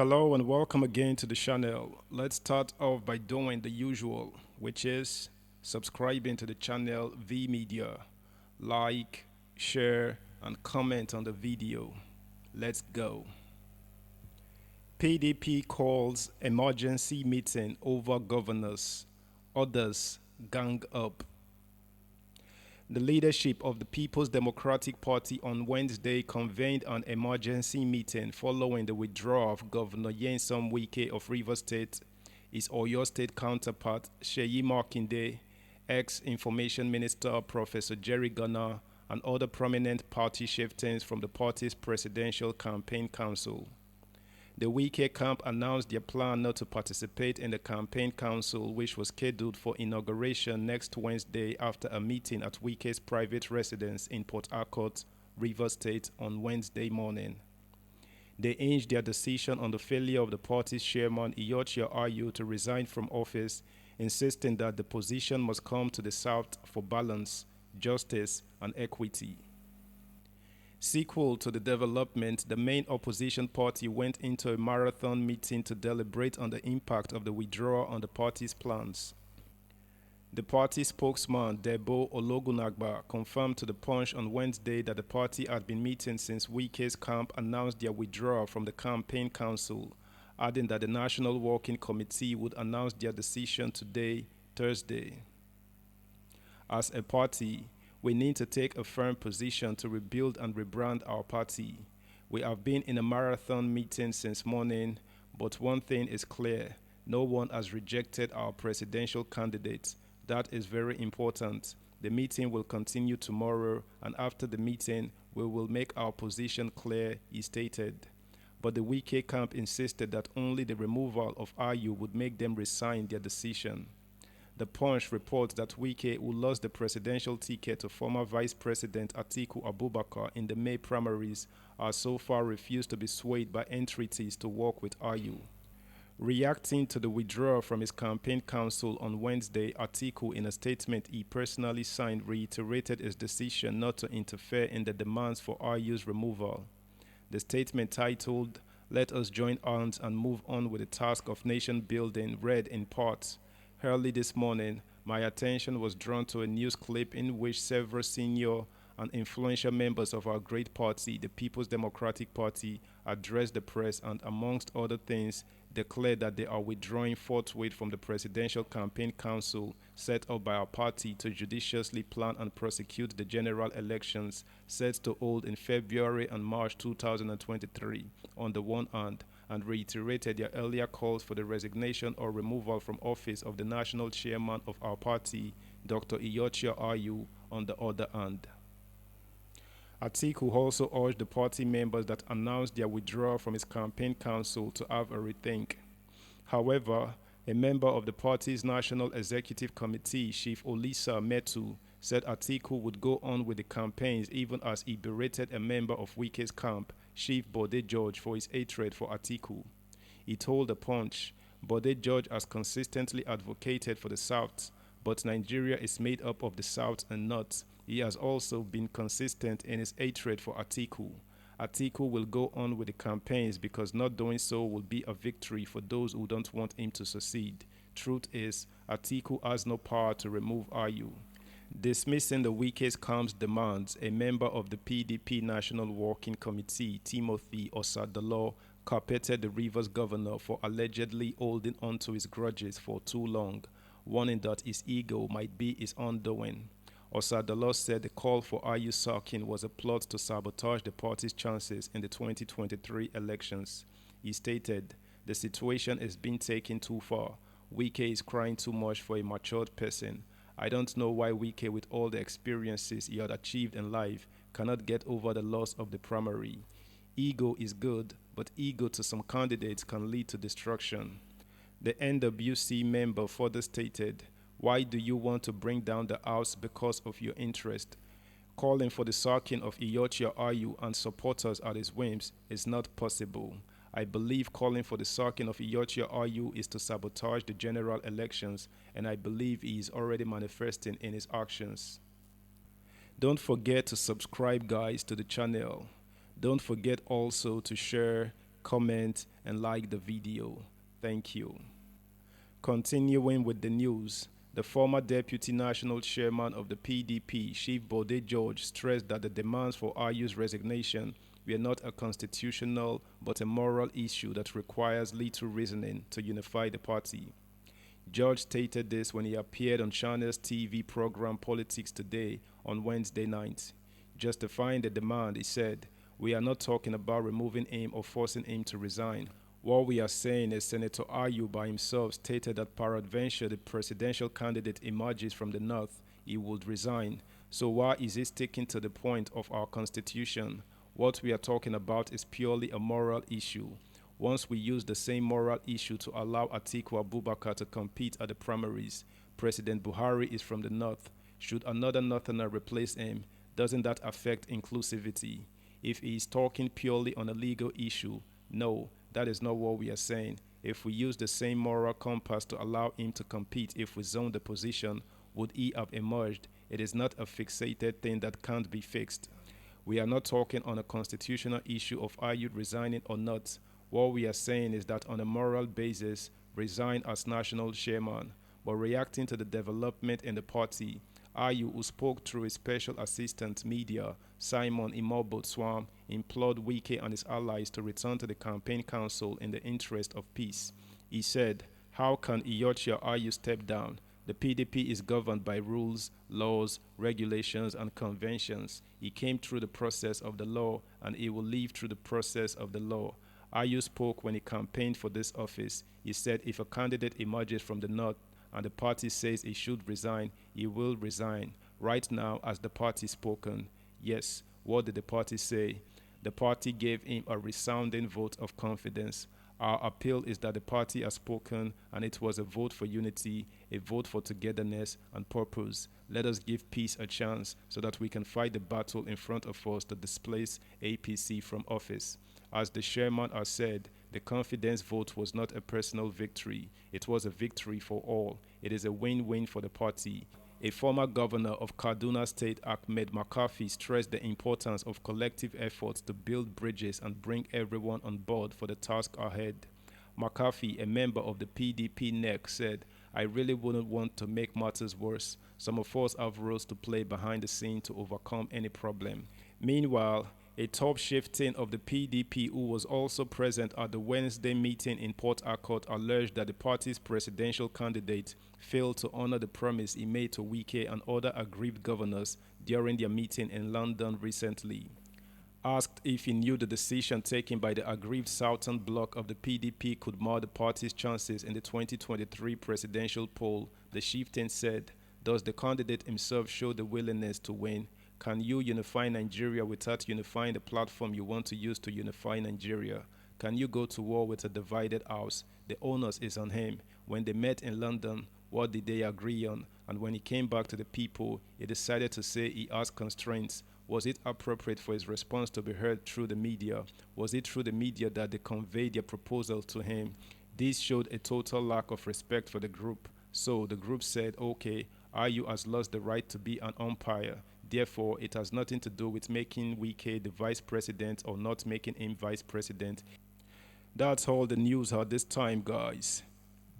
Hello and welcome again to the channel. Let's start off by doing the usual, which is subscribing to the channel V Media. Like, share, and comment on the video. Let's go. PDP calls emergency meeting over governors. Others gang up. The leadership of the People's Democratic Party on Wednesday convened an emergency meeting following the withdrawal of Governor Nyesom Wike of Rivers State, his Oyo State counterpart Seyi Makinde, ex-Information Minister Professor Jerry Gunnar, and other prominent party chieftains from the party's Presidential Campaign Council. The Wike camp announced their plan not to participate in the campaign council, which was scheduled for inauguration next Wednesday after a meeting at Wike's private residence in Port Harcourt, Rivers State, on Wednesday morning. They hinged their decision on the failure of the party's chairman Iyorchia Ayu to resign from office, insisting that the position must come to the South for balance, justice, and equity. Sequel to the development, the main opposition party went into a marathon meeting to deliberate on the impact of the withdrawal on the party's plans. The party spokesman, Debo Ologunagba, confirmed to The Punch on Wednesday that the party had been meeting since Wike's camp announced their withdrawal from the campaign council, adding that the National Working Committee would announce their decision today, Thursday. As a party, we need to take a firm position to rebuild and rebrand our party. We have been in a marathon meeting since morning, but one thing is clear. No one has rejected our presidential candidate. That is very important. The meeting will continue tomorrow, and after the meeting, we will make our position clear, he stated. But the Wike camp insisted that only the removal of Ayu would make them resign their decision. The Punch reports that Wike, who lost the presidential ticket to former Vice President Atiku Abubakar in the May primaries, has so far refused to be swayed by entreaties to work with Ayu. Reacting to the withdrawal from his campaign council on Wednesday, Atiku, in a statement he personally signed, reiterated his decision not to interfere in the demands for Ayu's removal. The statement, titled, "Let us join hands and move on with the task of nation building," read in part, "Early this morning, my attention was drawn to a news clip in which several senior and influential members of our great party, the People's Democratic Party, addressed the press and, amongst other things, declared that they are withdrawing forthwith from the Presidential Campaign Council set up by our party to judiciously plan and prosecute the general elections set to hold in February and March 2023, on the one hand, and reiterated their earlier calls for the resignation or removal from office of the national chairman of our party, Dr. Iyorchia Ayu, on the other hand. Atiku also urged the party members that announced their withdrawal from his campaign council to have a rethink. However, a member of the party's National Executive Committee, Chief Olisa Metu, said Atiku would go on with the campaigns even as he berated a member of Wike's camp, Chief Bode George, for his hatred for Atiku. He told The Punch, "Bode George has consistently advocated for the South, but Nigeria is made up of the South and North. He has also been consistent in his hatred for Atiku. Atiku will go on with the campaigns because not doing so will be a victory for those who don't want him to succeed. Truth is, Atiku has no power to remove Ayu." Dismissing the Wike's camp's demands, a member of the PDP National Working Committee, Timothy Osadolo, carpeted the Rivers governor for allegedly holding on to his grudges for too long, warning that his ego might be his undoing. Osadolo said the call for Ayu sacking was a plot to sabotage the party's chances in the 2023 elections. He stated, "The situation is being taken too far. Wike is crying too much for a matured person. I don't know why Wike, with all the experiences he had achieved in life, cannot get over the loss of the primary. Ego is good, but ego to some candidates can lead to destruction." The NWC member further stated, "Why do you want to bring down the house because of your interest? Calling for the sacking of Iyorchia Ayu and supporters at his whims is not possible. I believe calling for the sacking of Iyorchia Ayu is to sabotage the general elections, and I believe he is already manifesting in his actions." Don't forget to subscribe, guys, to the channel. Don't forget also to share, comment, and like the video. Thank you. Continuing with the news, the former deputy national chairman of the PDP, Chief Bode George, stressed that the demands for Ayu's resignation were not a constitutional but a moral issue that requires little reasoning to unify the party. George stated this when he appeared on Channel's TV program Politics Today on Wednesday night. Justifying the demand, he said, "We are not talking about removing him or forcing him to resign. What we are saying is Senator Ayu by himself stated that peradventure the presidential candidate emerges from the north, he would resign. So why is he sticking to the point of our constitution? What we are talking about is purely a moral issue. Once we use the same moral issue to allow Atiku Abubakar to compete at the primaries, President Buhari is from the north. Should another northerner replace him, doesn't that affect inclusivity? If he is talking purely on a legal issue, no, that is not what we are saying. If we use the same moral compass to allow him to compete if we zone the position, would he have emerged? It is not a fixated thing that can't be fixed. We are not talking on a constitutional issue of Ayu resigning or not. What we are saying is that on a moral basis, resign as national chairman. But reacting to the development in the party, Ayu, who spoke through his special assistant media, Simon Imobotswam, implored Wike and his allies to return to the campaign council in the interest of peace. He said, "How can Iyorchia Ayu step down? The PDP is governed by rules, laws, regulations, and conventions. He came through the process of the law, and he will live through the process of the law." Ayu spoke when he campaigned for this office. He said if a candidate emerges from the north and the party says he should resign, he will resign. Right now, has the party spoken? Yes. What did the party say? The party gave him a resounding vote of confidence. Our appeal is that the party has spoken and it was a vote for unity, a vote for togetherness and purpose. Let us give peace a chance so that we can fight the battle in front of us to displace APC from office. As the chairman has said, the confidence vote was not a personal victory. It was a victory for all. It is a win-win for the party. A former governor of Kaduna State, Ahmed McCarthy, stressed the importance of collective efforts to build bridges and bring everyone on board for the task ahead. McCarthy, a member of the PDP NEC, said, "I really wouldn't want to make matters worse. Some of us have roles to play behind the scene to overcome any problem." Meanwhile, a top chieftain of the PDP who was also present at the Wednesday meeting in Port Harcourt alleged that the party's presidential candidate failed to honor the promise he made to Wike and other aggrieved governors during their meeting in London recently. Asked if he knew the decision taken by the aggrieved southern bloc of the PDP could mar the party's chances in the 2023 presidential poll, the chieftain said, "Does the candidate himself show the willingness to win? Can you unify Nigeria without unifying the platform you want to use to unify Nigeria? Can you go to war with a divided house? The onus is on him. When they met in London, what did they agree on? And when he came back to the people, he decided to say he has constraints. Was it appropriate for his response to be heard through the media? Was it through the media that they conveyed their proposal to him? This showed a total lack of respect for the group. So the group said, okay, Ayu has lost the right to be an umpire. Therefore, it has nothing to do with making Wike the vice president or not making him vice president." That's all the news at this time, guys.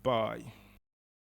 Bye.